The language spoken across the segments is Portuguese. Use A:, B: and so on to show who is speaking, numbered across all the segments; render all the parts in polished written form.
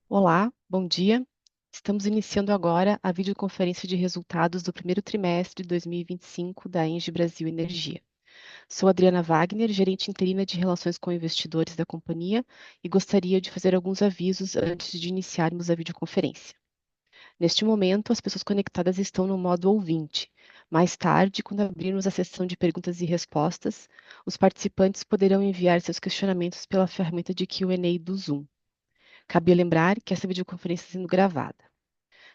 A: Olá, bom dia. Estamos iniciando agora a videoconferência de resultados do primeiro trimestre de 2025 da ENGIE Brasil Energia. Sou Adriana Wagner, gerente interina de Relações com Investidores da companhia, e gostaria de fazer alguns avisos antes de iniciarmos a videoconferência. Neste momento, as pessoas conectadas estão no modo ouvinte. Mais tarde, quando abrirmos a sessão de perguntas e respostas, os participantes poderão enviar seus questionamentos pela ferramenta de Q&A do Zoom. Cabe lembrar que essa videoconferência está sendo gravada.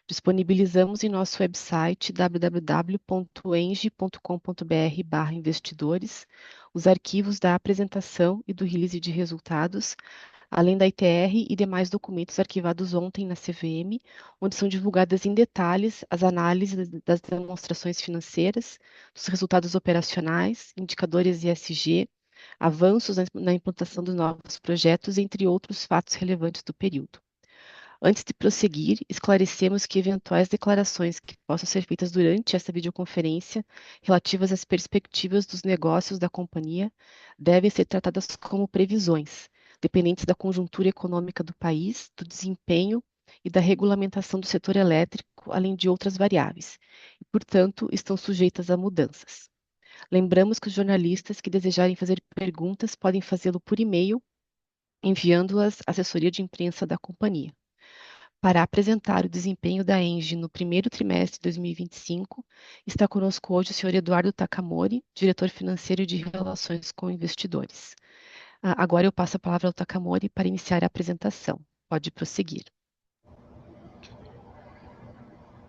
A: Disponibilizamos em nosso website www.enge.com.br/investidores os arquivos da apresentação e do release de resultados, além da ITR e demais documentos arquivados ontem na CVM, onde são divulgadas em detalhes as análises das demonstrações financeiras, dos resultados operacionais, indicadores ESG, avanços na implantação dos novos projetos, entre outros fatos relevantes do período. Antes de prosseguir, esclarecemos que eventuais declarações que possam ser feitas durante essa videoconferência relativas às perspectivas dos negócios da companhia devem ser tratadas como previsões, dependentes da conjuntura econômica do país, do desempenho e da regulamentação do setor elétrico, além de outras variáveis, e, portanto, estão sujeitas a mudanças. Lembramos que os jornalistas que desejarem fazer perguntas podem fazê-lo por e-mail, enviando-as à assessoria de imprensa da companhia. Para apresentar o desempenho da ENGIE no primeiro trimestre de 2025, está conosco hoje o senhor Eduardo Takamori, diretor financeiro de Relações com Investidores. Agora eu passo a palavra ao Takamori para iniciar a apresentação. Pode prosseguir.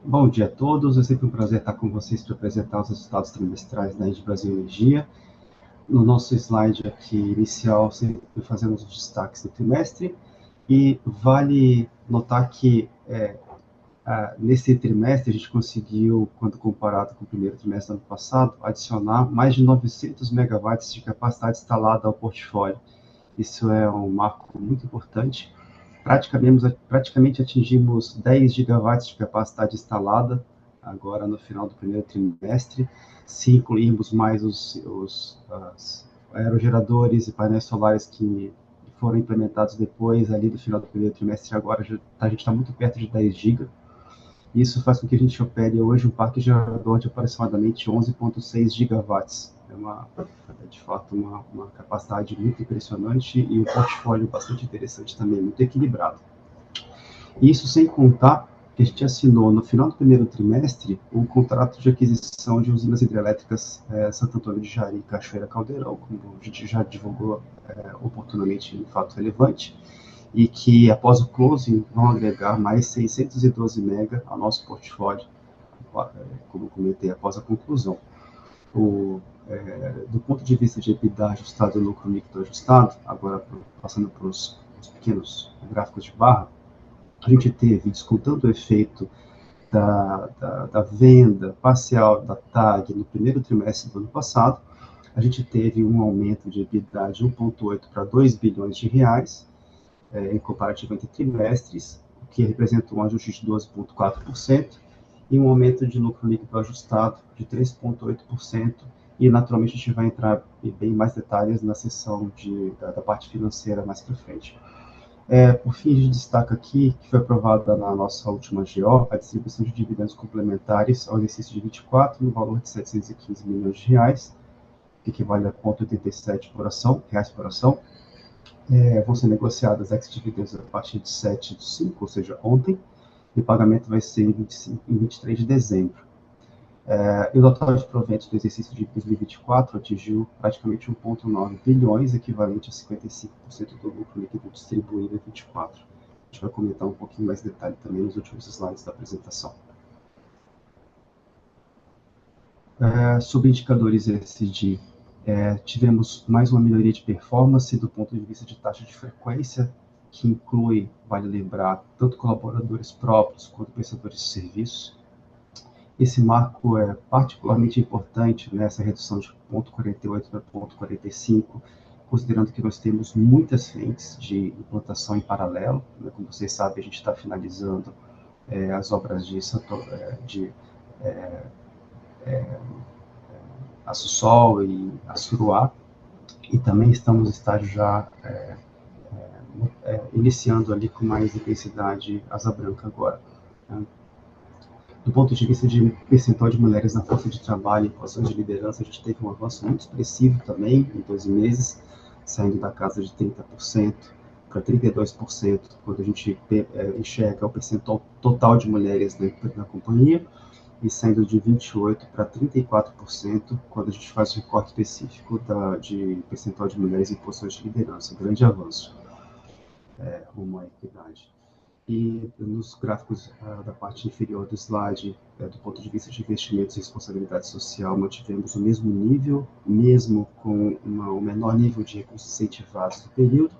B: Bom dia a todos, é sempre um prazer estar com vocês para apresentar os resultados trimestrais da ENGIE Brasil Energia. No nosso slide aqui inicial, sempre fazemos os destaques do trimestre, e vale notar que nesse trimestre a gente conseguiu, quando comparado com o primeiro trimestre do ano passado, adicionar mais de 900 megawatts de capacidade instalada ao portfólio. Isso é um marco muito importante. Praticamente atingimos 10 gigawatts de capacidade instalada agora no final do primeiro trimestre, se incluirmos mais os aerogeradores e painéis solares que foram implementados depois ali do final do primeiro trimestre. Agora a gente está muito perto de 10 gigas. Isso faz com que a gente opere hoje um parque gerador de aproximadamente 11,6 gigawatts. De fato, uma capacidade muito impressionante e um portfólio bastante interessante também, muito equilibrado. Isso sem contar que a gente assinou no final do primeiro trimestre um contrato de aquisição de usinas hidrelétricas Santo Antônio de Jari e Cachoeira Caldeirão, como a gente já divulgou oportunamente em fato relevante, e que após o closing vão agregar mais 612 mega ao nosso portfólio, como comentei, após a conclusão. Do ponto de vista de EBITDA ajustado e lucro líquido ajustado, agora passando para os pequenos gráficos de barra, a gente teve, descontando o efeito da venda parcial da TAG no primeiro trimestre do ano passado, a gente teve um aumento de EBITDA de 1,8 para 2 bilhões de reais, em comparativo entre trimestres, o que representa um ajuste de 12,4%, e um aumento de lucro líquido ajustado de 3,8%, e naturalmente a gente vai entrar em bem mais detalhes na seção da parte financeira mais para frente. Por fim, a gente destaca aqui que foi aprovada na nossa última GO a distribuição de dividendos complementares ao exercício de 24 no valor de 715 milhões de reais, que equivale a 0,87 reais por ação. Vão ser negociadas ex-dividendos a partir de 7/5, ou seja, ontem, e o pagamento vai ser em 23 de dezembro. E o total de proventos do exercício de 2024 atingiu praticamente 1,9 bilhões, equivalente a 55% do lucro líquido distribuído em 2024. A gente vai comentar um pouquinho mais de detalhe também nos últimos slides da apresentação. Sobre indicadores ESG, tivemos mais uma melhoria de performance do ponto de vista de taxa de frequência, que inclui, vale lembrar, tanto colaboradores próprios quanto prestadores de serviços. Esse marco é particularmente importante nessa redução de 0,48 para 0,45, considerando que nós temos muitas frentes de implantação em paralelo. Como vocês sabem, a gente está finalizando as obras de Açu Sol e Açuruá, e também estamos no estágio já iniciando ali com mais intensidade Asa Branca agora. Né? Do ponto de vista de percentual de mulheres na força de trabalho e posições de liderança, a gente teve um avanço muito expressivo também em 12 meses, saindo da casa de 30% para 32%, quando a gente enxerga o percentual total de mulheres na companhia, e saindo de 28% para 34%, quando a gente faz o recorte específico de percentual de mulheres em posições de liderança. Um grande avanço rumo à equidade. E nos gráficos da parte inferior do slide, do ponto de vista de investimentos e responsabilidade social, mantivemos o mesmo nível, mesmo com o menor nível de recursos incentivados no período,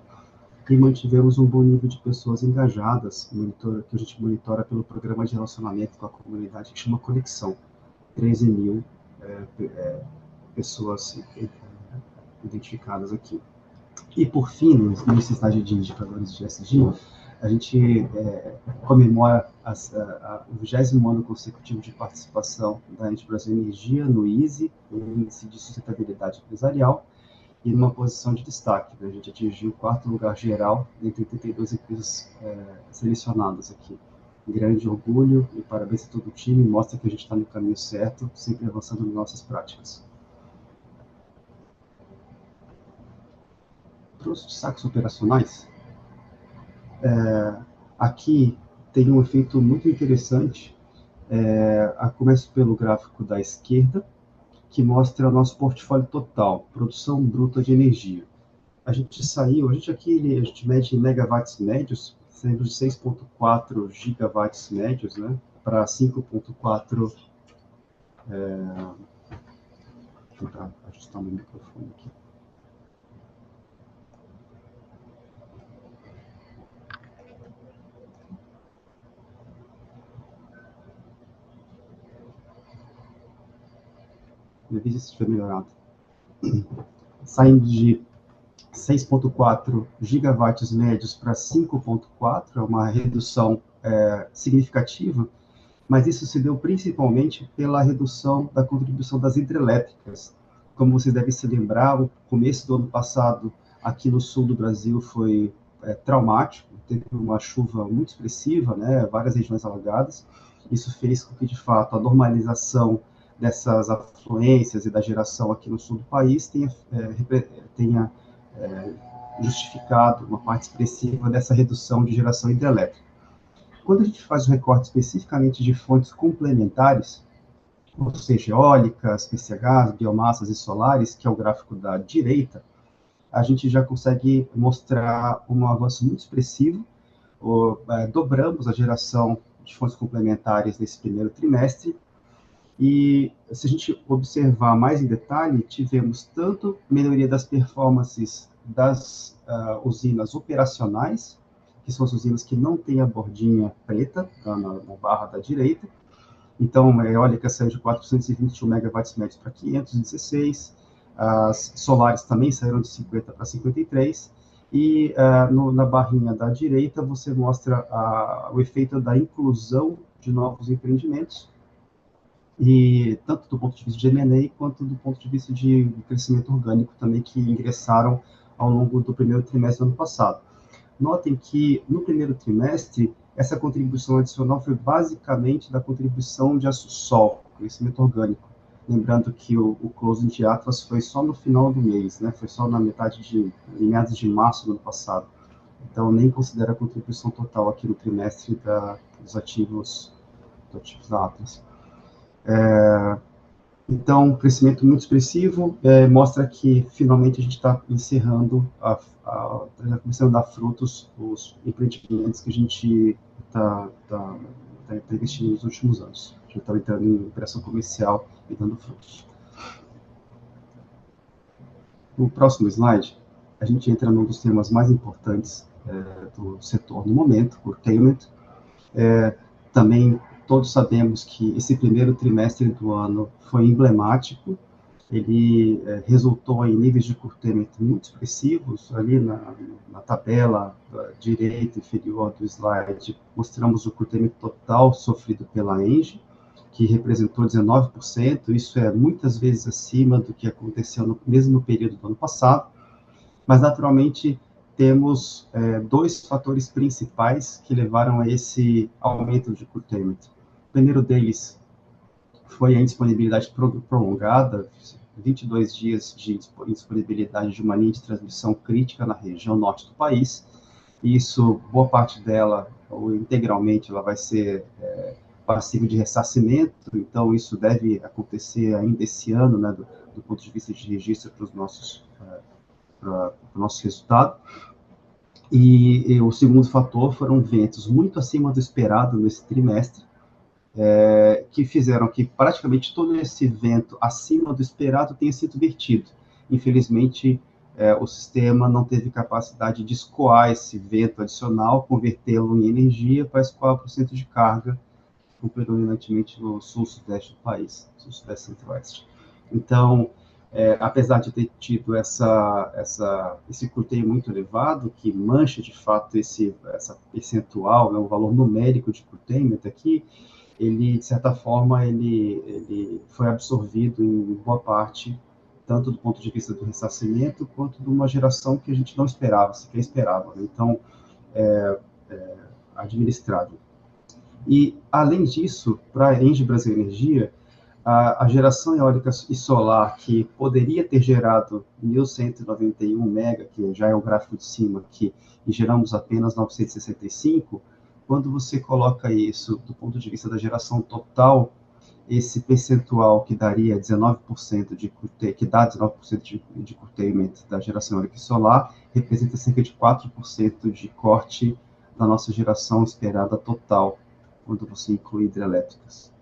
B: e mantivemos um bom nível de pessoas engajadas, que a gente monitora pelo programa de relacionamento com a comunidade, que chama Conexão. 13 mil pessoas identificadas aqui. E, por fim, nesse slide de indicadores de ESG, a gente comemora o 20º ano consecutivo de participação da Engie Brasil Energia no ISE, o Índice de Sustentabilidade Empresarial, e numa posição de destaque. Né? A gente atingiu o 4º lugar geral entre 82 empresas selecionadas aqui. Grande orgulho e parabéns a todo o time, mostra que a gente está no caminho certo, sempre avançando nas nossas práticas. Para os destaques operacionais, aqui tem um efeito muito interessante, começo pelo gráfico da esquerda, que mostra o nosso portfólio total, produção bruta de energia. A gente mede em megawatts médios, saindo de 6,4 gigawatts médios, né, para 5,4... Vou tentar ajustar o meu microfone aqui. Me avisa se estiver melhorado. Saindo de 6,4 gigawatts médios para 5,4, é uma redução significativa, mas isso se deu principalmente pela redução da contribuição das hidrelétricas. Como você deve se lembrar, o começo do ano passado, aqui no sul do Brasil, foi traumático, teve uma chuva muito expressiva, né, várias regiões alagadas. Isso fez com que, de fato, a normalização dessas afluências e da geração aqui no sul do país tenha justificado uma parte expressiva dessa redução de geração hidrelétrica. Quando a gente faz um recorte especificamente de fontes complementares, ou seja, eólicas, PCHs, biomassas e solares, que é o gráfico da direita, a gente já consegue mostrar um avanço muito expressivo. Dobramos a geração de fontes complementares nesse primeiro trimestre, e se a gente observar mais em detalhe, tivemos tanto melhoria das performances das usinas operacionais, que são as usinas que não têm a bordinha preta na barra da direita. Então, a eólica saiu de 421 megawatts médios para 516, as solares também saíram de 50 para 53, e na barrinha da direita você mostra o efeito da inclusão de novos empreendimentos, e tanto do ponto de vista de M&A quanto do ponto de vista de crescimento orgânico também, que ingressaram ao longo do primeiro trimestre do ano passado. Notem que no primeiro trimestre, essa contribuição adicional foi basicamente da contribuição de Aço-Sol, crescimento orgânico. Lembrando que o closing de Atlas foi só no final do mês, né? Foi só em meados de março do ano passado. Então, nem considera a contribuição total aqui no trimestre dos ativos da Atlas. Então, crescimento muito expressivo, mostra que finalmente a gente está encerrando, começando a dar frutos os empreendimentos que a gente está investindo nos últimos anos. A gente está entrando em operação comercial e dando frutos. No próximo slide, a gente entra num dos temas mais importantes do setor no momento, curtailment. Também todos sabemos que esse primeiro trimestre do ano foi emblemático, ele resultou em níveis de curtailment muito expressivos. Ali na tabela direita inferior do slide, mostramos o curtailment total sofrido pela Engie, que representou 19%, isso é muitas vezes acima do que aconteceu mesmo no período do ano passado, mas naturalmente temos dois fatores principais que levaram a esse aumento de curtailment. O primeiro deles foi a indisponibilidade prolongada, 22 dias de indisponibilidade de uma linha de transmissão crítica na região norte do país. E isso, boa parte dela, ou integralmente, ela vai ser passível de ressarcimento, então isso deve acontecer ainda esse ano, né, do ponto de vista de registro para o nosso resultado. E o segundo fator foram ventos muito acima do esperado nesse trimestre, que fizeram que praticamente todo esse vento acima do esperado tenha sido vertido. Infelizmente, o sistema não teve capacidade de escoar esse vento adicional, convertê-lo em energia para escoar o centro de carga, predominantemente no sul-sudeste do país, sul-sudeste centro-oeste. Então, apesar de ter tido esse custeio muito elevado, que mancha de fato essa percentual, né, o valor numérico de curtailment aqui, ele, de certa forma, ele foi absorvido em boa parte, tanto do ponto de vista do ressarcimento, quanto de uma geração que a gente não esperava, sequer esperava. Né? Então, administrável. E, além disso, para a Engie Brasil Energia, a geração eólica e solar, que poderia ter gerado 1.191 mega, que já é o gráfico de cima aqui, e geramos apenas 965, quando você coloca isso do ponto de vista da geração total, esse percentual que daria 19% que dá 19% de curtailment da geração eólica e solar, representa cerca de 4% de corte da nossa geração esperada total, quando você inclui hidrelétricas.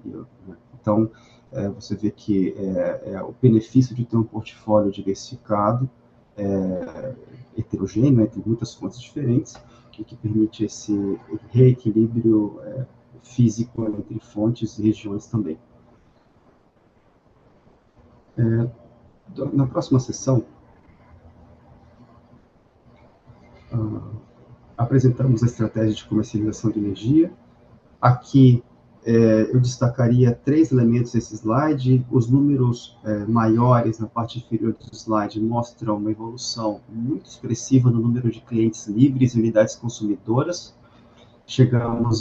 B: Então, você vê que o benefício de ter um portfólio diversificado, heterogêneo, entre muitas fontes diferentes, e que permite esse reequilíbrio físico entre fontes e regiões também. Na próxima sessão, apresentamos a estratégia de comercialização de energia. Aqui, eu destacaria 3 elementos desse slide. Os números maiores na parte inferior do slide mostram uma evolução muito expressiva no número de clientes livres e unidades consumidoras. Chegamos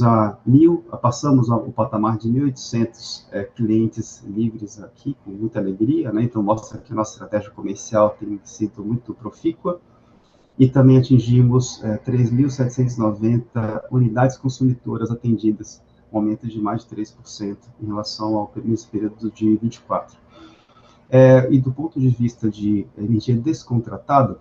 B: passamos o patamar de 1.800 clientes livres aqui, com muita alegria, né? Então mostra que a nossa estratégia comercial tem sido muito profícua. E também atingimos 3.790 unidades consumidoras atendidas, um aumento de mais de 3% em relação ao mesmo período de 24. E do ponto de vista de energia descontratada,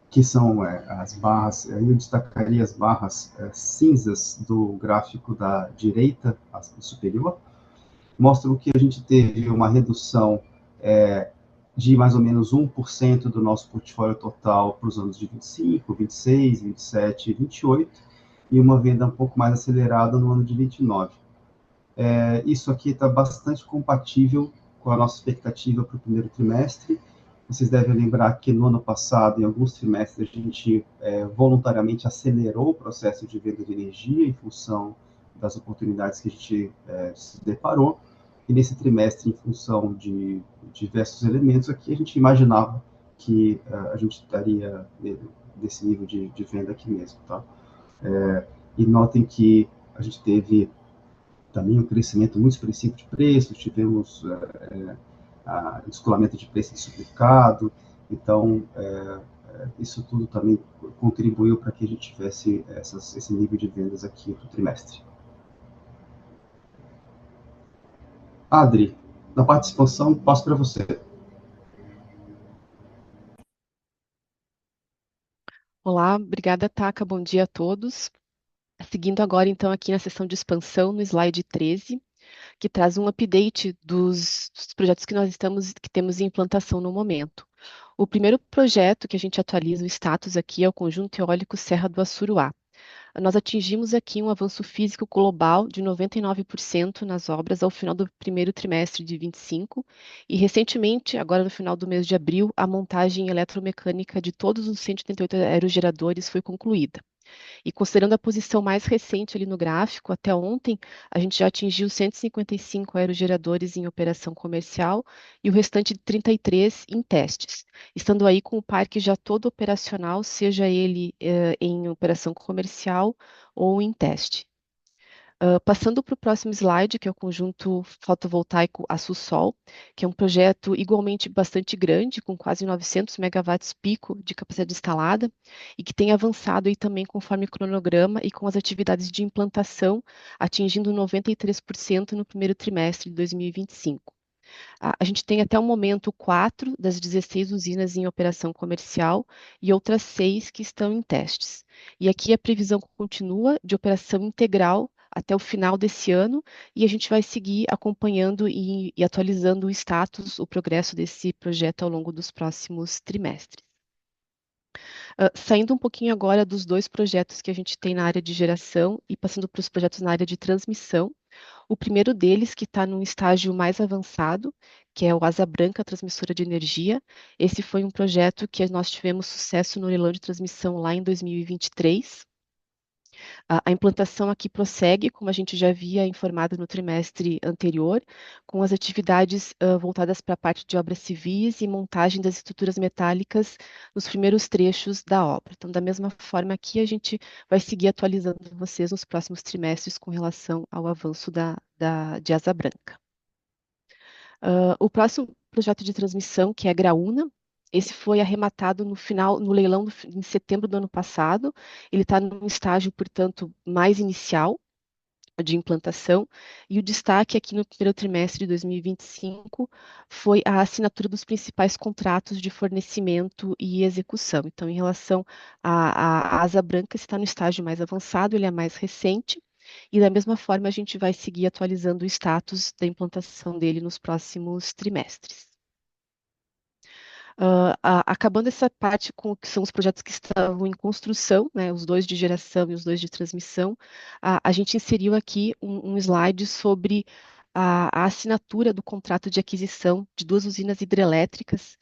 B: que são as barras, eu destacaria as barras cinzas do gráfico da direita superior, mostram que a gente teve uma redução de mais ou menos 1% do nosso portfólio total para os anos de 25, 26, 27 e 28, e uma venda um pouco mais acelerada no ano de 29. Isso aqui está bastante compatível com a nossa expectativa para o primeiro trimestre. Vocês devem lembrar que no ano passado, em alguns trimestres, a gente voluntariamente acelerou o processo de venda de energia em função das oportunidades que a gente se deparou. E nesse trimestre, em função de diversos elementos aqui, a gente imaginava que a gente estaria nesse nível de venda aqui mesmo. Tá? E notem que a gente teve também um crescimento muito expressivo de preços, tivemos descolamento de preço de supermercado, então isso tudo também contribuiu para que a gente tivesse esse nível de vendas aqui no trimestre. Adri, na parte de expansão, passo para você.
A: Olá, obrigada, Taka. Bom dia a todos. Seguindo agora, então, aqui na seção de expansão, no slide 13, que traz um update dos projetos que temos em implantação no momento. O primeiro projeto que a gente atualiza o status aqui é o Conjunto Eólico Serra do Assuruá. Nós atingimos aqui um avanço físico global de 99% nas obras ao final do primeiro trimestre de 25 e recentemente, agora no final do mês de abril, a montagem eletromecânica de todos os 188 aerogeradores foi concluída. E considerando a posição mais recente ali no gráfico, até ontem, a gente já atingiu 155 aerogeradores em operação comercial e o restante de 33 em testes, estando aí com o parque já todo operacional, seja ele em operação comercial ou em teste. Passando para o próximo slide, que é o conjunto fotovoltaico Açu-Sol, que é um projeto igualmente bastante grande, com quase 900 megawatts pico de capacidade instalada, e que tem avançado aí também conforme o cronograma e com as atividades de implantação, atingindo 93% no primeiro trimestre de 2025. A gente tem até o momento 4 das 16 usinas em operação comercial e outras 6 que estão em testes. E aqui a previsão continua de operação integral até o final desse ano, e a gente vai seguir acompanhando e atualizando o status, o progresso desse projeto ao longo dos próximos trimestres. Saindo um pouquinho agora dos dois projetos que a gente tem na área de geração e passando para os projetos na área de transmissão, o primeiro deles, que está num estágio mais avançado, que é o Asa Branca Transmissora de Energia. Esse foi um projeto que nós tivemos sucesso no leilão de transmissão lá em 2023. A implantação aqui prossegue, como a gente já havia informado no trimestre anterior, com as atividades voltadas para a parte de obras civis e montagem das estruturas metálicas nos primeiros trechos da obra. Então, da mesma forma aqui, a gente vai seguir atualizando vocês nos próximos trimestres com relação ao avanço de Asa Branca. O próximo projeto de transmissão, que é a Graúna, esse foi arrematado no leilão em setembro do ano passado. Ele está num estágio, portanto, mais inicial de implantação, e o destaque aqui no primeiro trimestre de 2025 foi a assinatura dos principais contratos de fornecimento e execução. Então, em relação à Asa Branca, está no estágio mais avançado, ele é mais recente, e da mesma forma a gente vai seguir atualizando o status da implantação dele nos próximos trimestres. Acabando essa parte com o que são os projetos que estavam em construção, né, os dois de geração e os dois de transmissão, a gente inseriu aqui um slide sobre a assinatura do contrato de aquisição de duas usinas hidrelétricas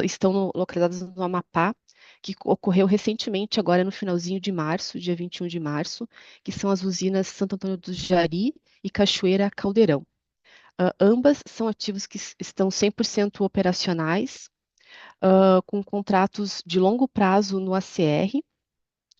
A: estão localizadas no Amapá, que ocorreu recentemente, agora no finalzinho de março, dia 21 de março, que são as usinas Santo Antônio do Jari e Cachoeira Caldeirão. Ambas são ativos que estão 100% operacionais, com contratos de longo prazo no ACR,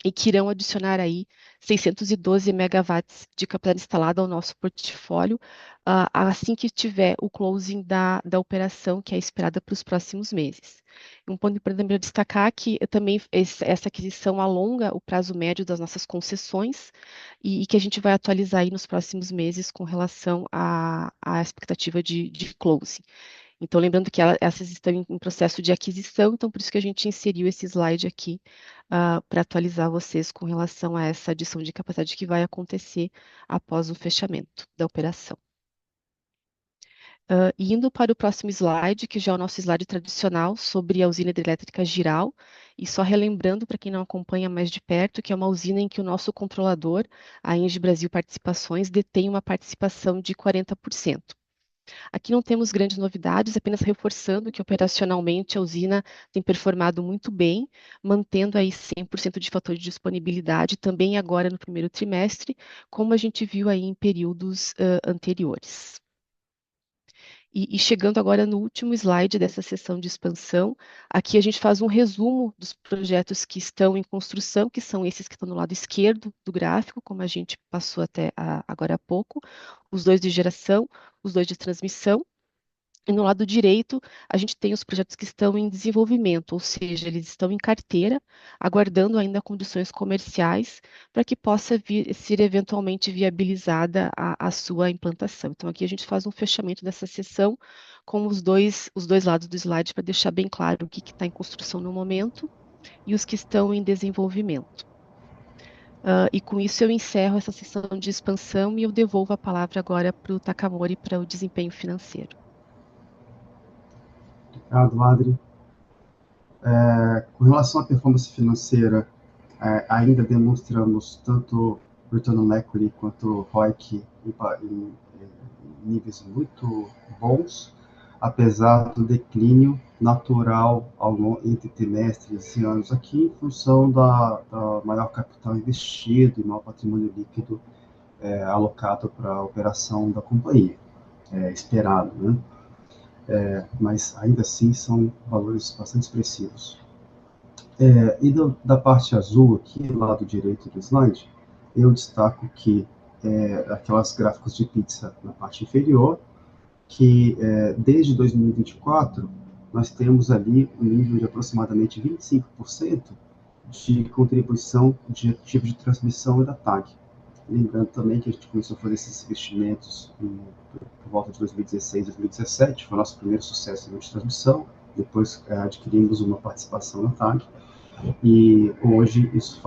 A: e que irão adicionar aí 612 megawatts de capacidade instalada ao nosso portfólio, assim que tiver o closing da operação, que é esperada para os próximos meses. Um ponto importante destacar que também essa aquisição alonga o prazo médio das nossas concessões e que a gente vai atualizar aí nos próximos meses com relação à expectativa de closing. Então, lembrando que essas estão em processo de aquisição, então por isso que a gente inseriu esse slide aqui para atualizar vocês com relação a essa adição de capacidade que vai acontecer após o fechamento da operação. Indo para o próximo slide, que já é o nosso slide tradicional sobre a usina hidrelétrica Giral, e só relembrando para quem não acompanha mais de perto, que é uma usina em que o nosso controlador, a Engie Brasil Participações, detém uma participação de 40%. Aqui não temos grandes novidades, apenas reforçando que operacionalmente a usina tem performado muito bem, mantendo aí 100% de fator de disponibilidade, também agora no primeiro trimestre, como a gente viu aí em períodos anteriores. E chegando agora no último slide dessa sessão de expansão, aqui a gente faz um resumo dos projetos que estão em construção, que são esses que estão no lado esquerdo do gráfico, como a gente passou até agora há pouco, os dois de geração, os dois de transmissão. E no lado direito, a gente tem os projetos que estão em desenvolvimento, ou seja, eles estão em carteira, aguardando ainda condições comerciais para que possa ser eventualmente viabilizada a sua implantação. Então, aqui a gente faz um fechamento dessa sessão com os dois lados do slide para deixar bem claro o que está em construção no momento e os que estão em desenvolvimento. E com isso eu encerro essa sessão de expansão e eu devolvo a palavra agora para o Takamori para o desempenho financeiro.
B: Obrigado, Adri. Com relação à performance financeira, ainda demonstramos tanto Return on Equity quanto ROIC em níveis muito bons, apesar do declínio natural entre trimestres e anos aqui, em função da maior capital investido e maior patrimônio líquido alocado para a operação da companhia, esperado, né? Mas ainda assim são valores bastante expressivos. E da parte azul aqui, do lado direito do slide, eu destaco que aquelas gráficos de pizza na parte inferior, que desde 2024 nós temos ali um nível de aproximadamente 25% de contribuição de ativo de transmissão e da TAG. Lembrando também que a gente começou a fazer esses investimentos por volta de 2016, 2017, foi o nosso primeiro sucesso de transmissão, depois adquirimos uma participação na TAG, e hoje isso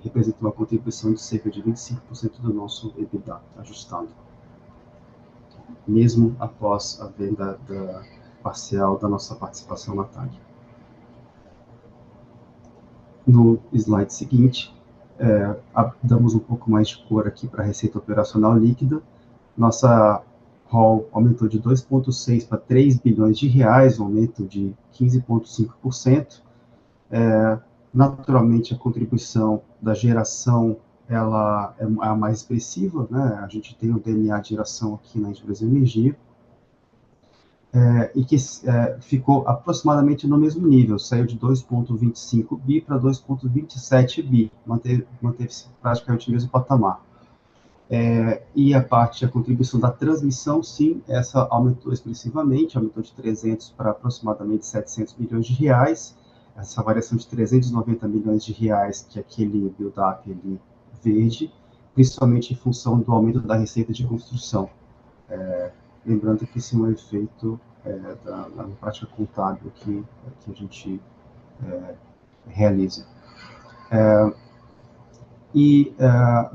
B: representa uma contribuição de cerca de 25% do nosso EBITDA ajustado, mesmo após a venda parcial da nossa participação na TAG. No slide seguinte, damos um pouco mais de cor aqui para a receita operacional líquida. Nossa ROL aumentou de 2,6 para 3 bilhões de reais, um aumento de 15,5%. Naturalmente, a contribuição da geração ela é a mais expressiva, né? A gente tem o DNA de geração aqui na Engie Brasil Energia, e que ficou aproximadamente no mesmo nível, saiu de 2,25 bi para 2,27 bi, manteve-se praticamente o mesmo patamar. E a contribuição da transmissão, sim, essa aumentou expressivamente, aumentou de 300 para aproximadamente 700 milhões de reais, essa variação de 390 milhões de reais, que é aquele build-up verde, principalmente em função do aumento da receita de construção. Lembrando que esse é um efeito da prática contábil que a gente realiza.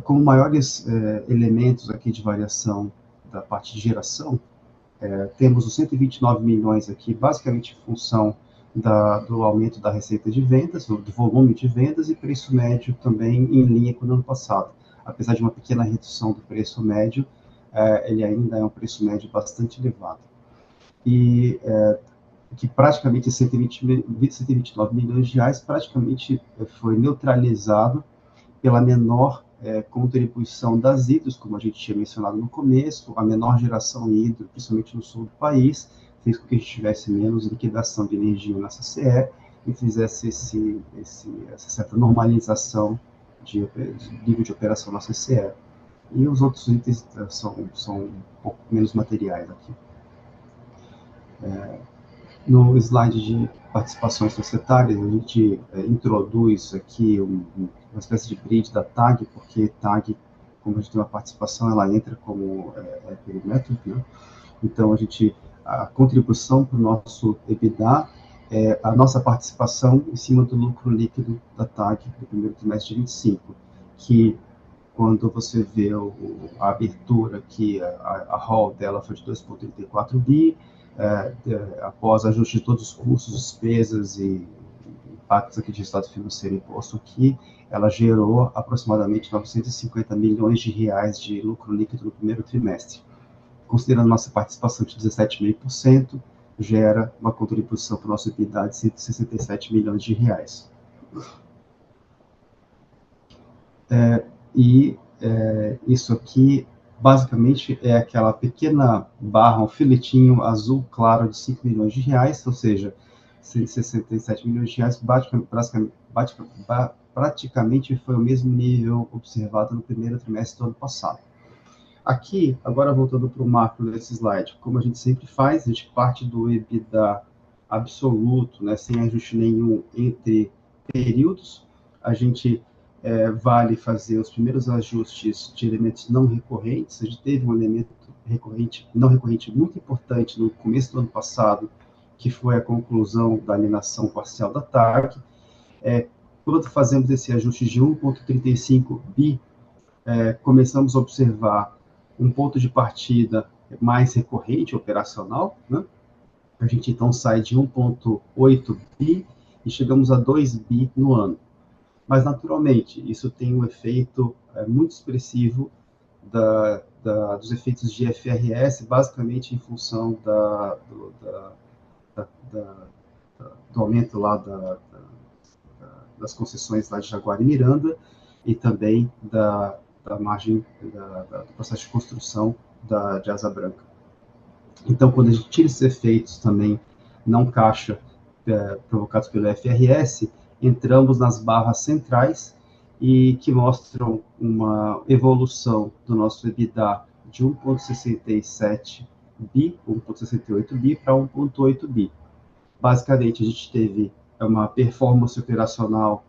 B: Como maiores elementos aqui de variação da parte de geração, temos os 129 milhões aqui, basicamente em função do aumento da receita de vendas, do volume de vendas, e preço médio também em linha com o ano passado. Apesar de uma pequena redução do preço médio, ele ainda é um preço médio bastante elevado. E que praticamente 129 milhões de reais praticamente foi neutralizado pela menor contribuição das hidros, como a gente tinha mencionado no começo, a menor geração hidro, principalmente no sul do país, fez com que a gente tivesse menos liquidação de energia na CCE e fizesse essa certa normalização de nível de operação na CCE. E os outros itens são um pouco menos materiais aqui. No slide de participações societárias, a gente introduz aqui uma espécie de bridge da TAG, porque TAG, como a gente tem uma participação, ela entra como perímetro, né? Então, a contribuição para o nosso EBITDA é a nossa participação em cima do lucro líquido da TAG do primeiro trimestre de 25, que quando você vê a abertura aqui, a ROL dela foi de 2,34 bi, após ajuste de todos os custos, despesas e impactos aqui de resultado financeiro imposto aqui, ela gerou aproximadamente 950 milhões de reais de lucro líquido no primeiro trimestre. Considerando nossa participação de 17,5%, gera uma contribuição para o nosso EBITDA de 167 milhões de reais. Isso aqui, basicamente, é aquela pequena barra, um filetinho azul claro de 5 milhões de reais, ou seja, 167 milhões de reais, praticamente foi o mesmo nível observado no primeiro trimestre do ano passado. Aqui, agora voltando para o macro desse slide, como a gente sempre faz, a gente parte do EBITDA absoluto, né, sem ajuste nenhum entre períodos, a gente vale fazer os primeiros ajustes de elementos não recorrentes. A gente teve um elemento não recorrente muito importante no começo do ano passado, que foi a conclusão da alienação parcial da TAG. Quando fazemos esse ajuste de 1,35 bi, começamos a observar um ponto de partida mais recorrente, operacional, né? A gente então sai de 1,8 bi e chegamos a 2 bi no ano. Mas, naturalmente, isso tem um efeito muito expressivo dos efeitos de IFRS, basicamente em função do aumento lá das concessões lá de Jaguara e Miranda, e também da margem do processo de construção de Asa Branca. Então, quando a gente tira esses efeitos também não caixa provocados pelo FRS, entramos nas barras centrais e que mostram uma evolução do nosso EBITDA de 1,67 bi, 1,68 bi para 1,8 bi. Basicamente, a gente teve uma performance operacional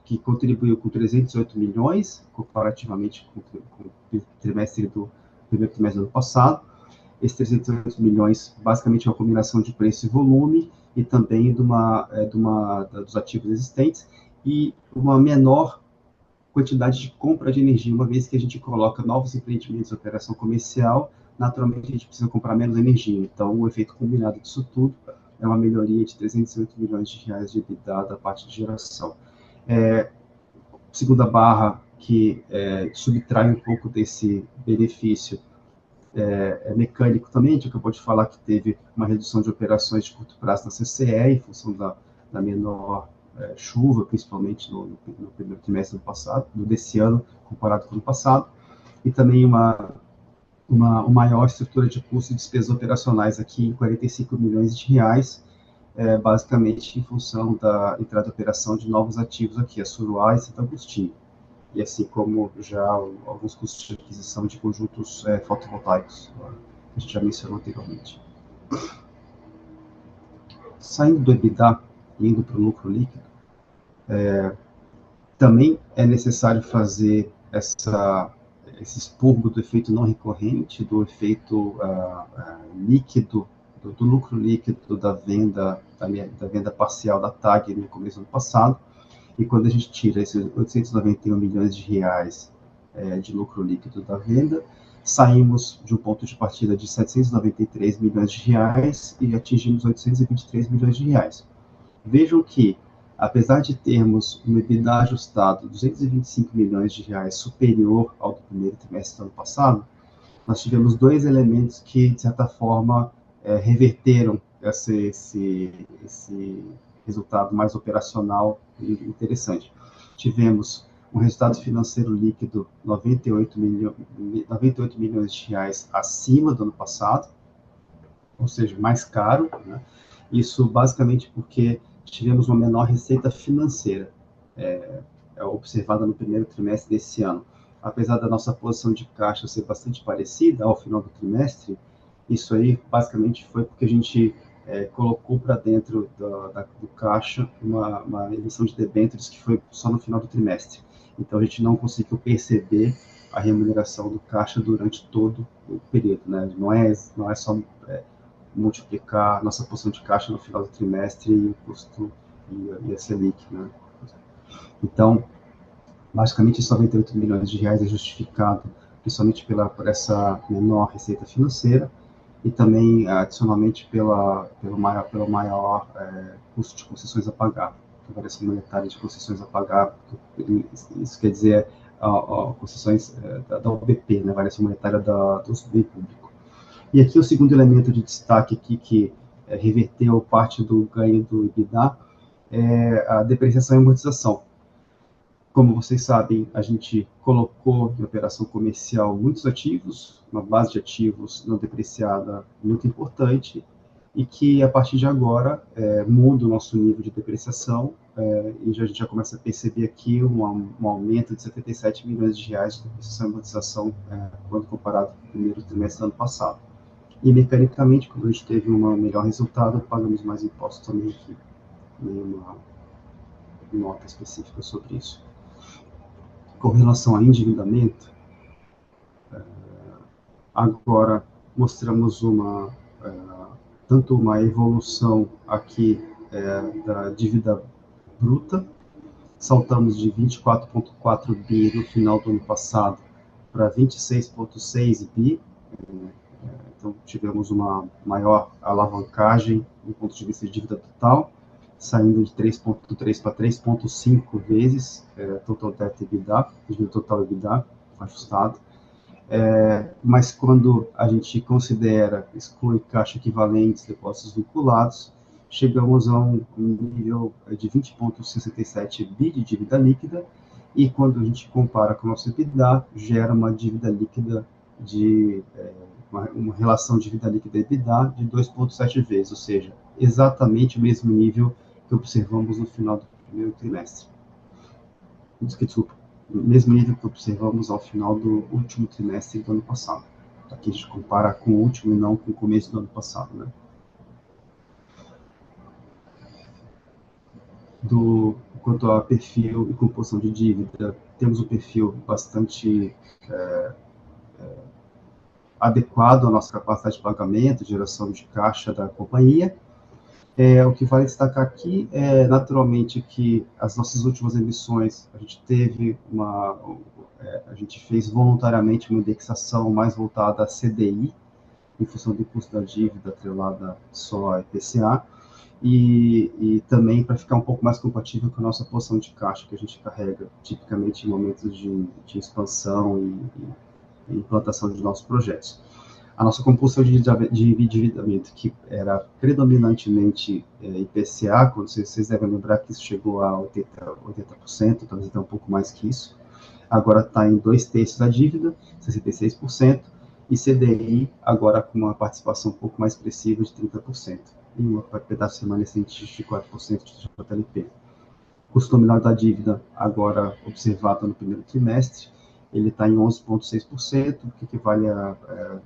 B: que contribuiu com 308 milhões, comparativamente com o primeiro trimestre do ano passado. Esses 308 milhões, basicamente, é uma combinação de preço e volume, e também dos ativos existentes, e uma menor quantidade de compra de energia, uma vez que a gente coloca novos empreendimentos em operação comercial, naturalmente a gente precisa comprar menos energia. Então, o efeito combinado disso tudo é uma melhoria de 308 milhões de reais de EBITDA da parte de geração. Segunda barra, que subtrai um pouco desse benefício, mecânico também. A gente acabou de falar que teve uma redução de operações de curto prazo na CCE, em função da menor chuva, principalmente no primeiro trimestre desse ano, comparado com o ano passado, e também uma maior estrutura de custos e despesas operacionais aqui em 45 milhões de reais, basicamente em função da entrada de operação de novos ativos aqui, a Suruá e Santo Agostinho, e assim como já alguns custos de aquisição de conjuntos fotovoltaicos, que a gente já mencionou anteriormente. Saindo do EBITDA e indo para o lucro líquido, também é necessário fazer esse expurgo do efeito não recorrente, do efeito líquido, do lucro líquido da venda parcial da TAG no começo do ano passado. E quando a gente tira esses 891 milhões de reais de lucro líquido da venda, saímos de um ponto de partida de 793 milhões de reais e atingimos 823 milhões de reais. Vejam que, apesar de termos um EBITDA ajustado 225 milhões de reais superior ao do primeiro trimestre do ano passado, nós tivemos dois elementos que, de certa forma, reverteram esse resultado mais operacional e interessante. Tivemos um resultado financeiro líquido 98 milhões de reais acima do ano passado, ou seja, mais caro, né? Isso basicamente porque tivemos uma menor receita financeira observada no primeiro trimestre desse ano. Apesar da nossa posição de caixa ser bastante parecida ao final do trimestre, isso aí basicamente foi porque a gente colocou para dentro do caixa uma emissão de debêntures que foi só no final do trimestre. Então, a gente não conseguiu perceber a remuneração do caixa durante todo o período, né? Não é só multiplicar nossa posição de caixa no final do trimestre e o custo e a Selic, né? Então, basicamente, esses 98 milhões de reais é justificado principalmente por essa menor receita financeira, e também, adicionalmente, pelo maior custo de concessões a pagar, a variação monetária de concessões a pagar. Isso quer dizer concessões da OBP, né, variação monetária do bem público. E aqui o segundo elemento de destaque aqui, que reverteu parte do ganho do EBITDA, é a depreciação e amortização. Como vocês sabem, a gente colocou em operação comercial muitos ativos, uma base de ativos não depreciada muito importante, e que, a partir de agora, muda o nosso nível de depreciação, e a gente já começa a perceber aqui um aumento de 77 milhões de reais de depreciação e amortização quando comparado com o primeiro trimestre do ano passado. E, mecanicamente, quando a gente teve um melhor resultado, pagamos mais impostos também aqui. Nenhuma nota específica sobre isso. Com relação a endividamento, agora mostramos tanto uma evolução aqui da dívida bruta, saltamos de 24,4 bi no final do ano passado para 26,6 bi, então tivemos uma maior alavancagem do ponto de vista de dívida total, saindo de 3,3 para 3,5 vezes total debt EBITDA, dívida total EBITDA, ajustado. Mas quando a gente exclui caixa equivalentes, depósitos vinculados, chegamos a um nível de 20,67 bi de dívida líquida, e quando a gente compara com o nosso EBITDA, gera uma dívida líquida uma relação de dívida líquida e EBITDA de 2,7 vezes, ou seja, exatamente o mesmo nível que observamos no final do primeiro trimestre. Desculpa, o mesmo nível que observamos ao final do último trimestre do ano passado. Aqui a gente compara com o último e não com o começo do ano passado, né? Quanto a perfil e composição de dívida, temos um perfil bastante adequado à nossa capacidade de pagamento, geração de caixa da companhia. O que vale destacar aqui é, naturalmente, que as nossas últimas emissões, a gente fez voluntariamente uma indexação mais voltada a CDI, em função do custo da dívida atrelada só a IPCA, e também para ficar um pouco mais compatível com a nossa posição de caixa que a gente carrega, tipicamente em momentos de expansão e implantação de novos projetos. A nossa compulsão de endividamento, que era predominantemente IPCA, quando vocês devem lembrar que isso chegou a 80%, talvez até um pouco mais que isso, agora está em 2/3 da dívida, 66%, e CDI agora com uma participação um pouco mais expressiva de 30%, e um pedaço remanescente de 4% de JLP. O custo nominal da dívida, agora observado no primeiro trimestre, ele está em 11,6%, o que equivale a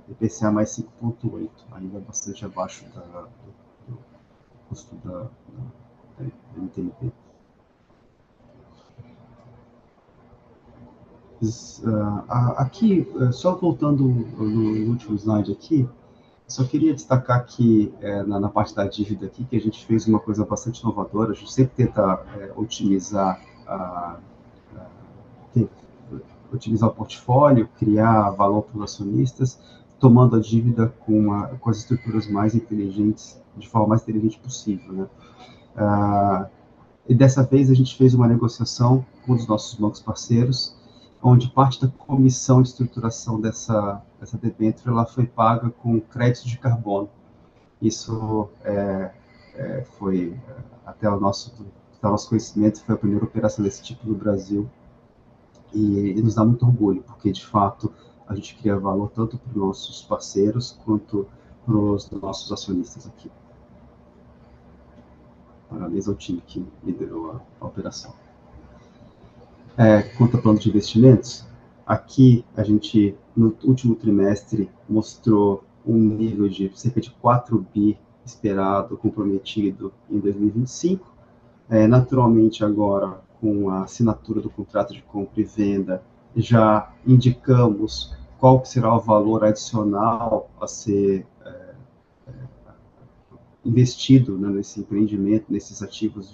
B: IPCA mais 5,8%, ainda bastante abaixo do custo da NTNP. Aqui, só voltando no último slide aqui, só queria destacar que na parte da dívida aqui, que a gente fez uma coisa bastante inovadora, a gente sempre tenta otimizar o portfólio, criar valor para os acionistas, tomando a dívida com as estruturas mais inteligentes, de forma mais inteligente possível, né? E dessa vez a gente fez uma negociação com os nossos bancos parceiros, onde parte da comissão de estruturação dessa debênture ela foi paga com créditos de carbono. Isso foi, até o nosso conhecimento, foi a primeira operação desse tipo no Brasil, e nos dá muito orgulho, porque, de fato, a gente cria valor tanto para os nossos parceiros quanto para os nossos acionistas aqui. Parabéns ao time que liderou a operação. Quanto ao plano de investimentos, aqui a gente, no último trimestre, mostrou um nível de cerca de 4 bi esperado, comprometido em 2025. Naturalmente, agora, com a assinatura do contrato de compra e venda, já indicamos qual será o valor adicional a ser investido, né, nesse empreendimento, nesses ativos,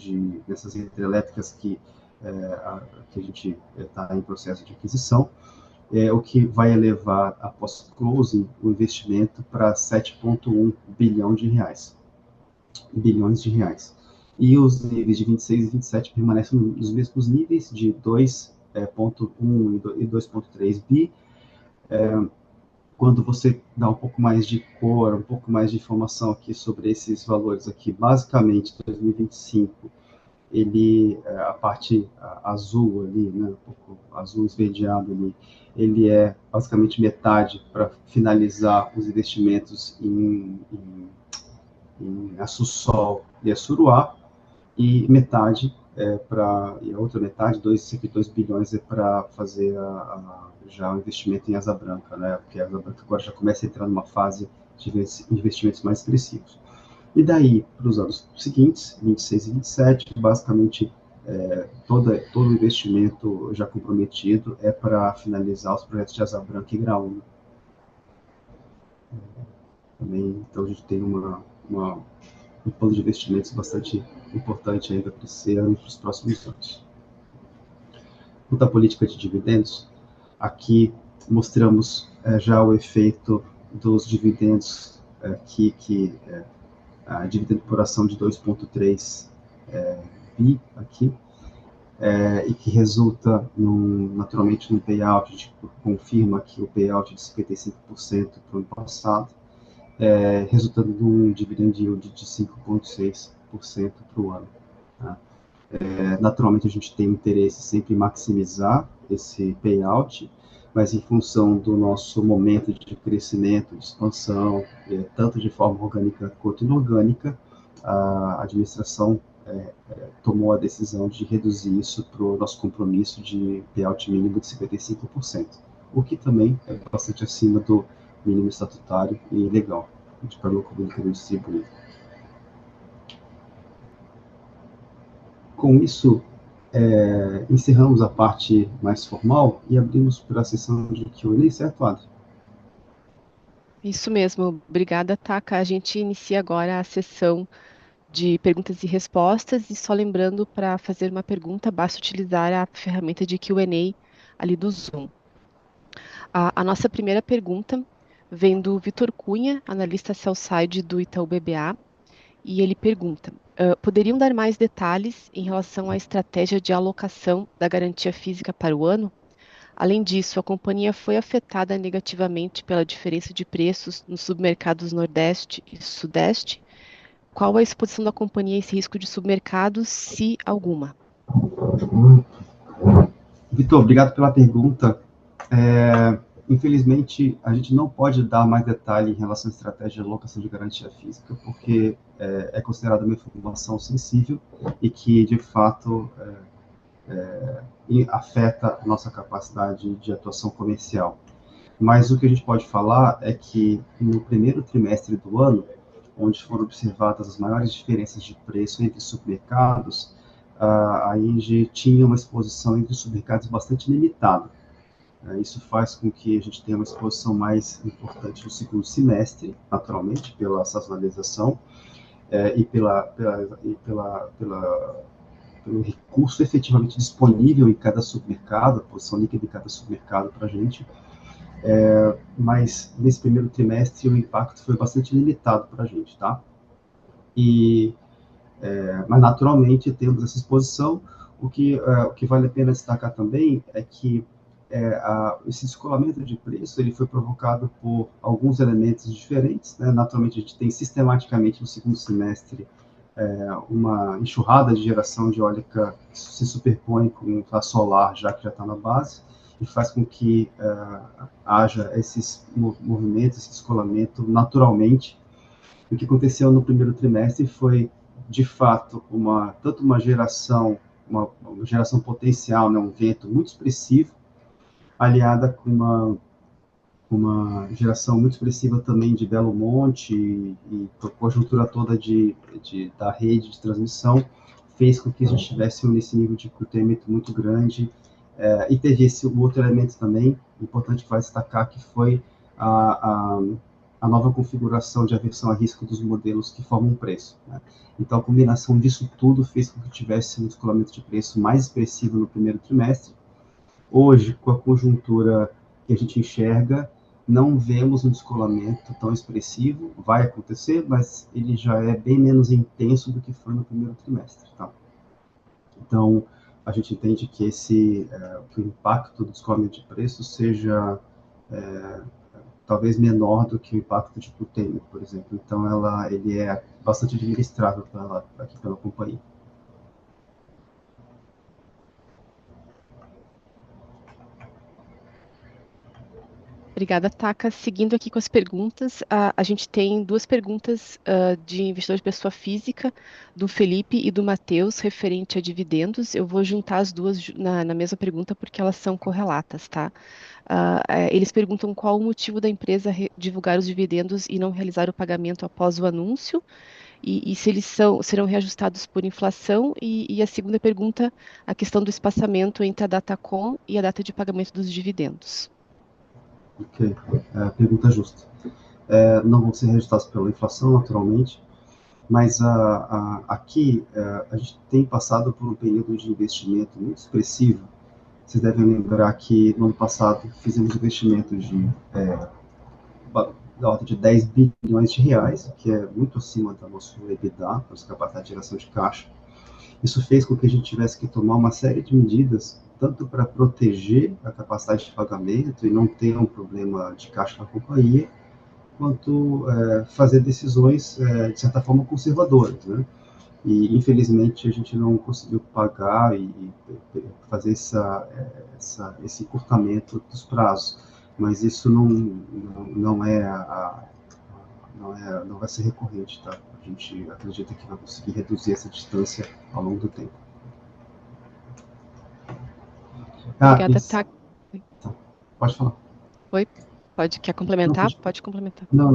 B: nessas hidrelétricas que a gente está em processo de aquisição, o que vai elevar, após closing, o investimento para 7,1 bilhões de reais. E os níveis de 26 e 27 permanecem nos mesmos níveis, de 2,1 e 2,3 bi. Quando você dá um pouco mais de cor, um pouco mais de informação aqui sobre esses valores aqui, basicamente, 2025, a parte azul ali, né, um pouco azul esverdeado ali, ele é basicamente metade para finalizar os investimentos em Açu-Sol e Açuruá, e metade e a outra metade, cerca de 2 bilhões, é para fazer já o investimento em Asa Branca, né? Porque a Asa Branca agora já começa a entrar numa fase de investimentos mais expressivos. E daí, para os anos seguintes, 26 e 27, basicamente todo o investimento já comprometido é para finalizar os projetos de Asa Branca e Graúna. Também, então, a gente tem um plano de investimentos bastante importante ainda para esse ano e para os próximos anos. Quanto à política de dividendos, aqui mostramos já o efeito dos dividendos a dividendo por ação de 2,3 bi aqui, e que resulta naturalmente num payout. A gente confirma aqui o payout de 55% para o ano passado, resultando num dividend yield de 5,6%. 45% para o ano. Tá? Naturalmente, a gente tem interesse sempre em maximizar esse payout, mas em função do nosso momento de crescimento, de expansão, tanto de forma orgânica quanto inorgânica, a administração tomou a decisão de reduzir isso para o nosso compromisso de payout mínimo de 55%, o que também é bastante acima do mínimo estatutário e legal, para o comunicador distribuído. Com isso, encerramos a parte mais formal e abrimos para a sessão de Q&A, certo, Adri?
A: Isso mesmo, obrigada, Taka. A gente inicia agora a sessão de perguntas e respostas, e só lembrando, para fazer uma pergunta, basta utilizar a ferramenta de Q&A ali do Zoom. A nossa primeira pergunta vem do Vitor Cunha, analista sell-side do Itaú BBA, e ele pergunta: poderiam dar mais detalhes em relação à estratégia de alocação da garantia física para o ano? Além disso, a companhia foi afetada negativamente pela diferença de preços nos submercados Nordeste e Sudeste. Qual a exposição da companhia a esse risco de submercados, se alguma?
B: Vitor, obrigado pela pergunta. Infelizmente, a gente não pode dar mais detalhe em relação à estratégia de alocação de garantia física, porque é considerada uma informação sensível e que, de fato, afeta a nossa capacidade de atuação comercial. Mas o que a gente pode falar é que no primeiro trimestre do ano, onde foram observadas as maiores diferenças de preço entre supermercados, a Engie tinha uma exposição entre supermercados bastante limitada. Isso faz com que a gente tenha uma exposição mais importante no segundo semestre, naturalmente, pela sazonalização e pelo recurso efetivamente disponível em cada supermercado, a posição líquida em cada supermercado para a gente. Mas nesse primeiro trimestre o impacto foi bastante limitado para a gente, tá? Mas naturalmente temos essa exposição. O que vale a pena destacar também é que esse descolamento de preço ele foi provocado por alguns elementos diferentes, né? Naturalmente a gente tem sistematicamente no segundo semestre uma enxurrada de geração de eólica que se superpõe com a solar, já que já está na base, e faz com que haja esses movimentos, esse descolamento naturalmente. O que aconteceu no primeiro trimestre foi, de fato, tanto uma geração potencial, né, um vento muito expressivo, aliada com uma geração muito expressiva também de Belo Monte e a conjuntura toda da rede de transmissão fez com que a gente tivesse esse nível de curtamento muito grande. E teve esse outro elemento também, importante que vai destacar, que foi a nova configuração de aversão a risco dos modelos que formam o preço, né? Então, a combinação disso tudo fez com que tivesse um descolamento de preço mais expressivo no primeiro trimestre. Hoje, com a conjuntura que a gente enxerga, não vemos um descolamento tão expressivo. Vai acontecer, mas ele já é bem menos intenso do que foi no primeiro trimestre, tá? Então, a gente entende que que o impacto do descolamento de preço seja talvez menor do que o impacto de curtailment, por exemplo. Então, ele é bastante administrável aqui pela companhia.
A: Obrigada, Taka. Seguindo aqui com as perguntas, a gente tem duas perguntas de investidor de pessoa física, do Felipe e do Matheus, referente a dividendos. Eu vou juntar as duas na mesma pergunta porque elas são correlatas, tá? Eles perguntam qual o motivo da empresa divulgar os dividendos e não realizar o pagamento após o anúncio, e se eles serão reajustados por inflação. E a segunda pergunta, a questão do espaçamento entre a Datacom e a data de pagamento dos dividendos.
B: Ok, pergunta justa. Não vão ser reajustados pela inflação, naturalmente, mas aqui a gente tem passado por um período de investimento muito expressivo. Vocês devem lembrar que no ano passado fizemos investimentos da ordem de 10 bilhões de reais, que é muito acima da nossa EBITDA, nossa capacidade de geração de caixa. Isso fez com que a gente tivesse que tomar uma série de medidas, tanto para proteger a capacidade de pagamento e não ter um problema de caixa na companhia, quanto fazer decisões, de certa forma, conservadoras, né? e infelizmente a gente não conseguiu pagar e fazer esse encurtamento dos prazos, mas isso não é não vai ser recorrente, tá? A gente acredita que vai conseguir reduzir essa distância ao longo do tempo.
A: Obrigada,
B: Isso.
A: tá?
B: Tá. Pode falar.
A: Oi? Quer
B: Não,
A: complementar? Pode complementar.
B: não.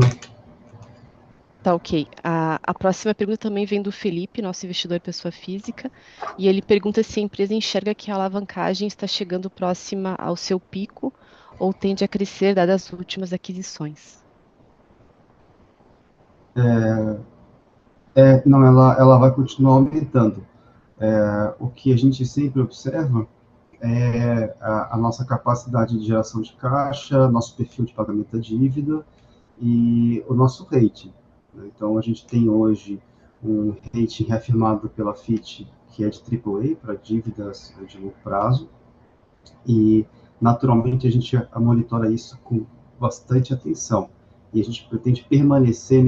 A: Tá, ok. A próxima pergunta também vem do Felipe, nosso investidor pessoa física, e ele pergunta se a empresa enxerga que a alavancagem está chegando próxima ao seu pico ou tende a crescer dadas as últimas aquisições.
B: Não, ela vai continuar aumentando. O que a gente sempre observa é a nossa capacidade de geração de caixa, nosso perfil de pagamento da dívida e o nosso rating. Então, a gente tem hoje um rating reafirmado pela Fitch, que é de AAA, para dívidas de longo prazo, e, naturalmente, a gente monitora isso com bastante atenção. E a gente pretende permanecer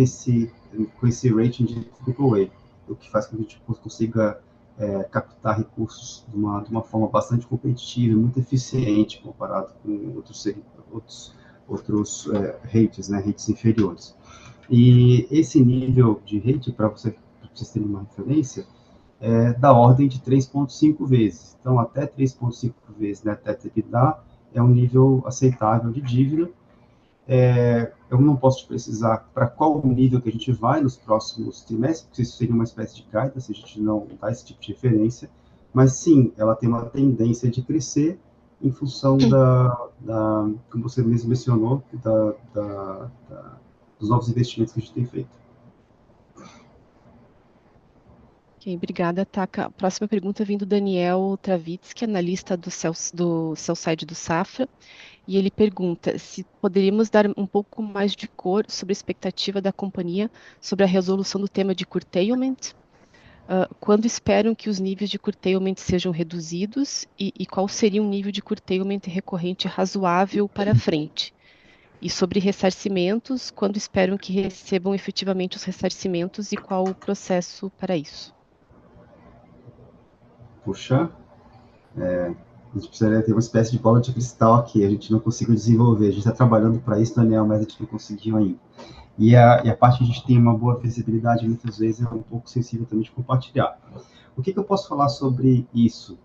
B: com esse rating de AAA, o que faz com que a gente consiga captar recursos de uma forma bastante competitiva e muito eficiente comparado com outros rates, né, rates inferiores. E esse nível de rate, para vocês terem uma referência, da ordem de 3,5 vezes. Então, até 3,5 vezes net debt to EBITDA é um nível aceitável de dívida. Eu não posso te precisar para qual nível que a gente vai nos próximos trimestres, porque isso seria uma espécie de guidance, a gente não dá esse tipo de referência, mas sim, ela tem uma tendência de crescer em função como você mesmo mencionou, dos novos investimentos que a gente tem feito.
A: Ok, obrigada, Taka. A próxima pergunta vem do Daniel Travitsky, analista do sell-side do Safra, e ele pergunta se poderíamos dar um pouco mais de cor sobre a expectativa da companhia sobre a resolução do tema de curtailment. Quando esperam que os níveis de curtailment sejam reduzidos e qual seria um nível de curtailment recorrente razoável para frente? E sobre ressarcimentos, quando esperam que recebam efetivamente os ressarcimentos e qual o processo para isso?
B: Puxa, a gente precisaria ter uma espécie de bola de cristal aqui, a gente não conseguiu desenvolver, a gente está trabalhando para isso, Daniel, mas a gente não conseguiu ainda. E a parte que a gente tem uma boa visibilidade, muitas vezes, é um pouco sensível também de compartilhar. O que eu posso falar sobre isso?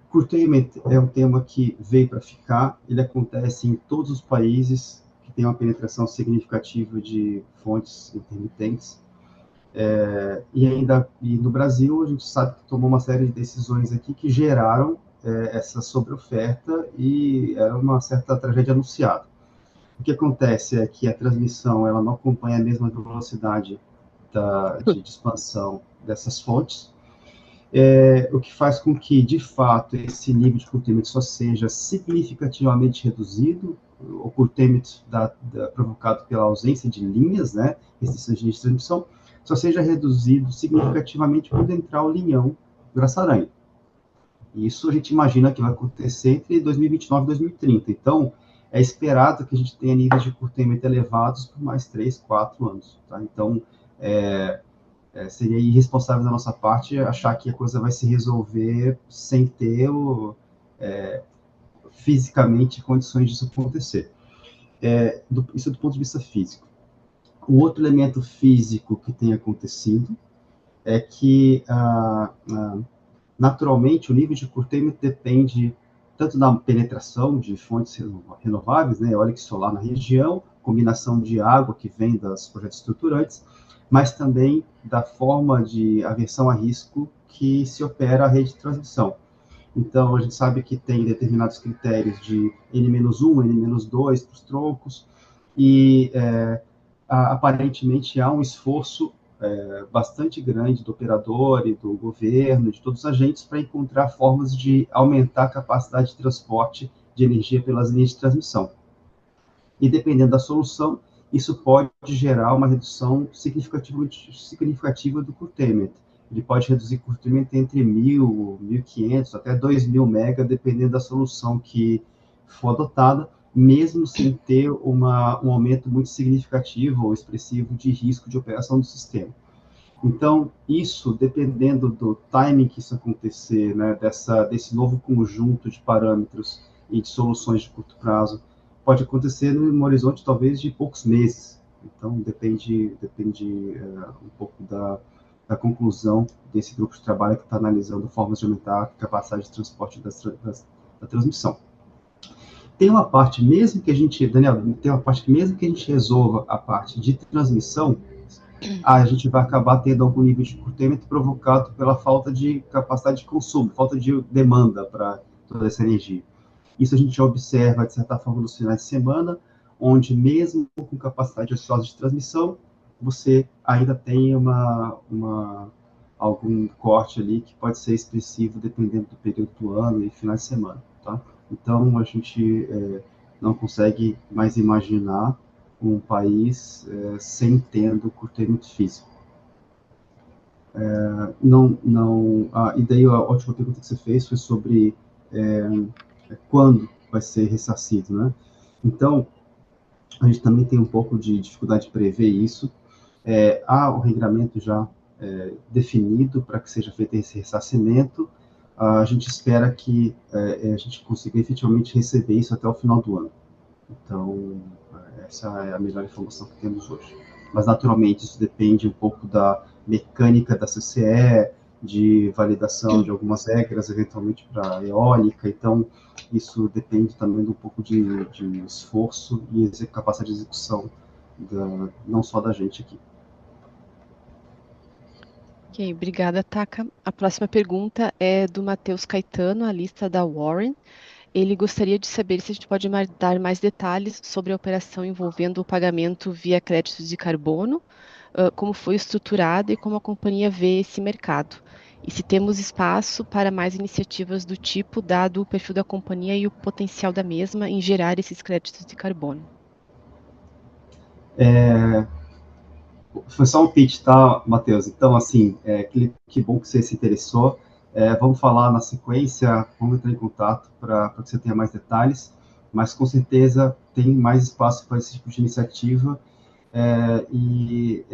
B: Curtailment é um tema que veio para ficar, ele acontece em todos os países que têm uma penetração significativa de fontes intermitentes, e no Brasil a gente sabe que tomou uma série de decisões aqui que geraram essa sobreoferta e era uma certa tragédia anunciada. O que acontece é que a transmissão ela não acompanha a mesma velocidade de expansão dessas fontes, o que faz com que, de fato, esse nível de curtailment só seja significativamente reduzido, o curtailment provocado pela ausência de linhas, né, restrições de transmissão, só seja reduzido significativamente quando entrar o linhão Graça-Aranha. Isso a gente imagina que vai acontecer entre 2029 e 2030. Então, é esperado que a gente tenha níveis de curtailment elevados por mais 3, 4 anos. Tá? Então, seria irresponsável da nossa parte achar que a coisa vai se resolver sem ter fisicamente condições disso acontecer. Isso do ponto de vista físico. O outro elemento físico que tem acontecido é que, naturalmente, o nível de curtailment depende tanto da penetração de fontes renováveis, né, eólica e solar na região, combinação de água que vem dos projetos estruturantes, mas também da forma de aversão a risco que se opera a rede de transmissão. Então, a gente sabe que tem determinados critérios de N-1, N-2 para os troncos, e aparentemente há um esforço bastante grande do operador e do governo, de todos os agentes, para encontrar formas de aumentar a capacidade de transporte de energia pelas linhas de transmissão. E dependendo da solução, isso pode gerar uma redução significativa do curtailment. Ele pode reduzir curtailment entre 1.000, 1.500, até 2.000 mega, dependendo da solução que for adotada, mesmo sem ter um aumento muito significativo ou expressivo de risco de operação do sistema. Então, isso, dependendo do timing que isso acontecer, né, desse novo conjunto de parâmetros e de soluções de curto prazo, pode acontecer num horizonte talvez de poucos meses. Então, depende um pouco da conclusão desse grupo de trabalho que está analisando formas de aumentar a capacidade de transporte da transmissão. Tem uma parte, mesmo que a gente, Daniel, tem uma parte que mesmo que a gente resolva a parte de transmissão, a gente vai acabar tendo algum nível de curtamento provocado pela falta de capacidade de consumo, falta de demanda para toda essa energia. Isso a gente já observa, de certa forma, nos finais de semana, onde mesmo com capacidade ociosa de transmissão, você ainda tem algum corte ali que pode ser expressivo dependendo do período do ano e finais de semana. Tá? Então, a gente não consegue mais imaginar um país sem tendo curtamento físico. E daí a última pergunta que você fez foi sobre quando vai ser ressarcido, né? Então, a gente também tem um pouco de dificuldade de prever isso. Há o regramento já definido para que seja feito esse ressarcimento. A gente espera que a gente consiga efetivamente receber isso até o final do ano. Então, essa é a melhor informação que temos hoje. Mas, naturalmente, isso depende um pouco da mecânica da CCE, de validação de algumas regras, eventualmente para eólica. Então, isso depende também de um pouco de esforço e capacidade de execução, não só da gente aqui.
A: Ok, obrigada, Taka. A próxima pergunta é do Matheus Caetano, a lista da Warren. Ele gostaria de saber se a gente pode dar mais detalhes sobre a operação envolvendo o pagamento via créditos de carbono, como foi estruturado e como a companhia vê esse mercado. E se temos espaço para mais iniciativas do tipo, dado o perfil da companhia e o potencial da mesma em gerar esses créditos de carbono.
B: Foi só um pitch, tá, Matheus? Então, assim, que bom que você se interessou. Vamos falar na sequência, vamos entrar em contato para que você tenha mais detalhes, mas com certeza tem mais espaço para esse tipo de iniciativa e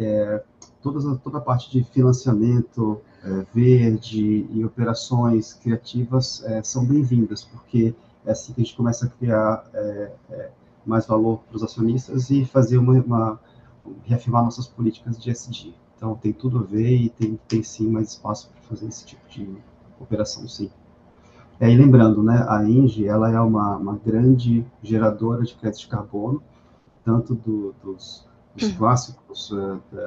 B: toda a parte de financiamento verde e operações criativas são bem-vindas, porque é assim que a gente começa a criar mais valor para os acionistas e fazer reafirmar nossas políticas de ESG. Então, tem tudo a ver e tem sim mais espaço para fazer esse tipo de operação, sim. E lembrando, né, a Engie, ela é uma grande geradora de crédito de carbono, tanto dos clássicos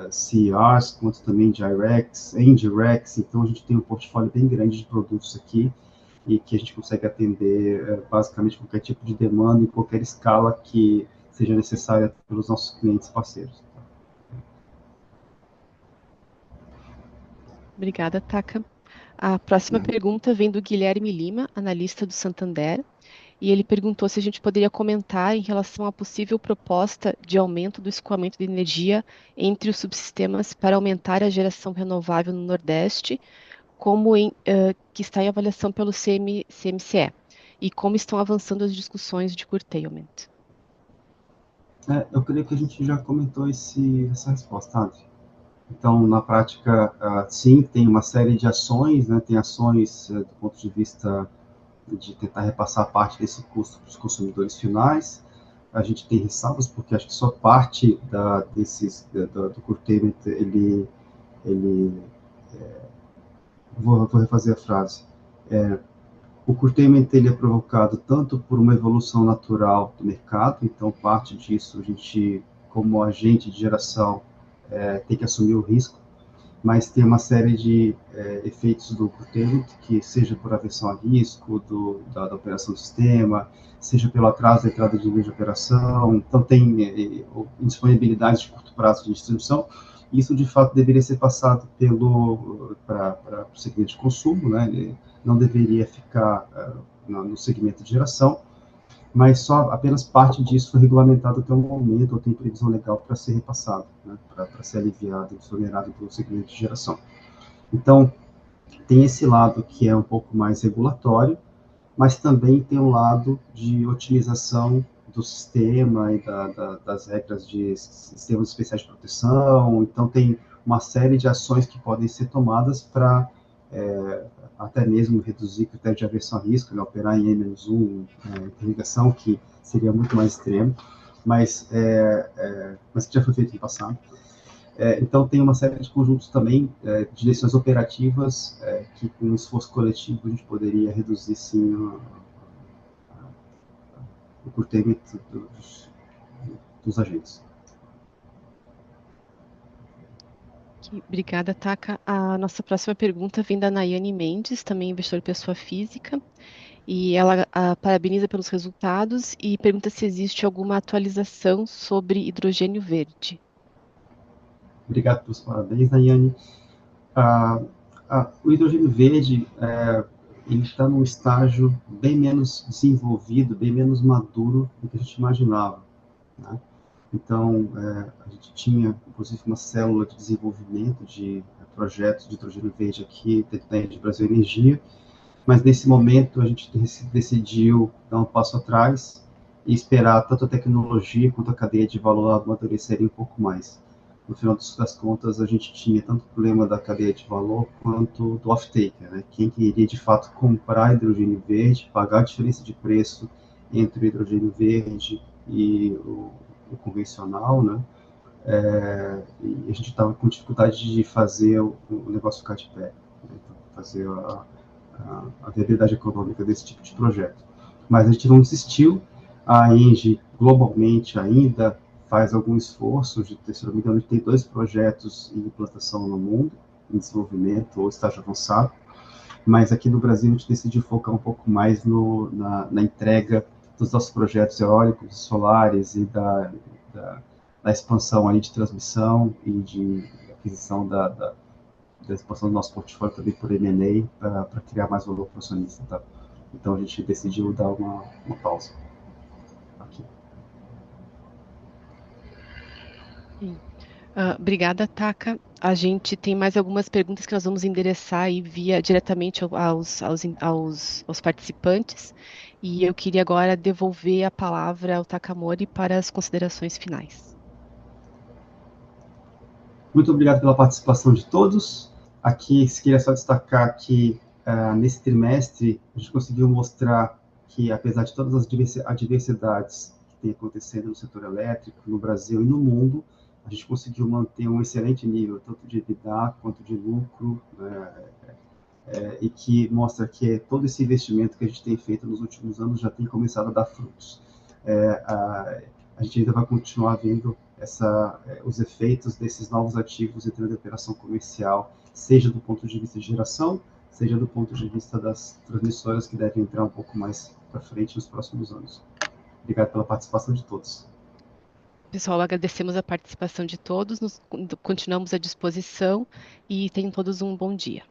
B: CERs, quanto também directs, indirects. Então, a gente tem um portfólio bem grande de produtos aqui e que a gente consegue atender basicamente qualquer tipo de demanda em qualquer escala que seja necessária pelos nossos clientes parceiros.
A: Obrigada, Taka. A próxima pergunta vem do Guilherme Lima, analista do Santander, e ele perguntou se a gente poderia comentar em relação à possível proposta de aumento do escoamento de energia entre os subsistemas para aumentar a geração renovável no Nordeste, que está em avaliação pelo CMCE, e como estão avançando as discussões de curtailment.
B: Eu creio que a gente já comentou essa resposta, Adri. Então, na prática, sim, tem uma série de ações, né? Tem ações do ponto de vista de tentar repassar parte desse custo para os consumidores finais. A gente tem ressalvas, porque acho que só parte do curtailment, vou refazer a frase. O curtailment ele é provocado tanto por uma evolução natural do mercado, então parte disso a gente, como agente de geração, tem que assumir o risco, mas tem uma série de efeitos do curtailment, que seja por aversão a risco da operação do sistema, seja pelo atraso da entrada de linha de operação, então tem indisponibilidade de curto prazo de distribuição. Isso, de fato, deveria ser passado para o segmento de consumo, né? Ele não deveria ficar no segmento de geração, mas só apenas parte disso foi regulamentado até o momento, ou tem previsão legal para ser repassado, né? Para ser aliviado e exonerado do segmento de geração. Então, tem esse lado que é um pouco mais regulatório, mas também tem um lado de otimização do sistema e das regras de sistemas especiais de proteção. Então, tem uma série de ações que podem ser tomadas para até mesmo reduzir o critério de aversão a risco, né, operar em N-1, interligação, que seria muito mais extremo, mas que já foi feito no passado. Então, tem uma série de conjuntos também de decisões operativas que, com um esforço coletivo, a gente poderia reduzir, sim, o curtailment dos agentes.
A: Obrigada, Taka. A nossa próxima pergunta vem da Nayane Mendes, também investidora pessoa física, e ela parabeniza pelos resultados e pergunta se existe alguma atualização sobre hidrogênio verde.
B: Obrigado pelos parabéns, Nayane. O hidrogênio verde ele está num estágio bem menos desenvolvido, bem menos maduro do que a gente imaginava, né? Então, a gente tinha, inclusive, uma célula de desenvolvimento de projetos de hidrogênio verde aqui dentro da Engie Brasil Energia, mas nesse momento a gente decidiu dar um passo atrás e esperar tanto a tecnologia quanto a cadeia de valor amadurecerem um pouco mais. No final das contas, a gente tinha tanto o problema da cadeia de valor quanto do off-taker, né? Quem queria de fato comprar hidrogênio verde, pagar a diferença de preço entre o hidrogênio verde e o convencional, né? E a gente estava com dificuldade de fazer o negócio ficar de pé, né? Então, fazer a viabilidade econômica desse tipo de projeto. Mas a gente não desistiu. A Engie, globalmente, ainda faz algum esforço. Se não me engano, a gente tem 2 projetos em implantação no mundo, em desenvolvimento ou estágio avançado. Mas aqui no Brasil, a gente decidiu focar um pouco mais na entrega dos nossos projetos eólicos, solares e da expansão aí de transmissão e de aquisição da expansão do nosso portfólio também por M&A para criar mais valor para o acionista, tá? Então a gente decidiu dar uma pausa aqui.
A: Sim. Obrigada, Taka. A gente tem mais algumas perguntas que nós vamos endereçar aí diretamente aos participantes. E eu queria agora devolver a palavra ao Takamori para as considerações finais.
B: Muito obrigado pela participação de todos. Aqui, queria só destacar que nesse trimestre a gente conseguiu mostrar que, apesar de todas as adversidades que tem acontecendo no setor elétrico, no Brasil e no mundo, a gente conseguiu manter um excelente nível, tanto de EBITDA quanto de lucro, e que mostra que todo esse investimento que a gente tem feito nos últimos anos já tem começado a dar frutos. A gente ainda vai continuar vendo os efeitos desses novos ativos entrando em operação comercial, seja do ponto de vista de geração, seja do ponto de vista das transmissoras, que devem entrar um pouco mais para frente nos próximos anos. Obrigado pela participação de todos.
A: Pessoal, agradecemos a participação de todos, continuamos à disposição e tenham todos um bom dia.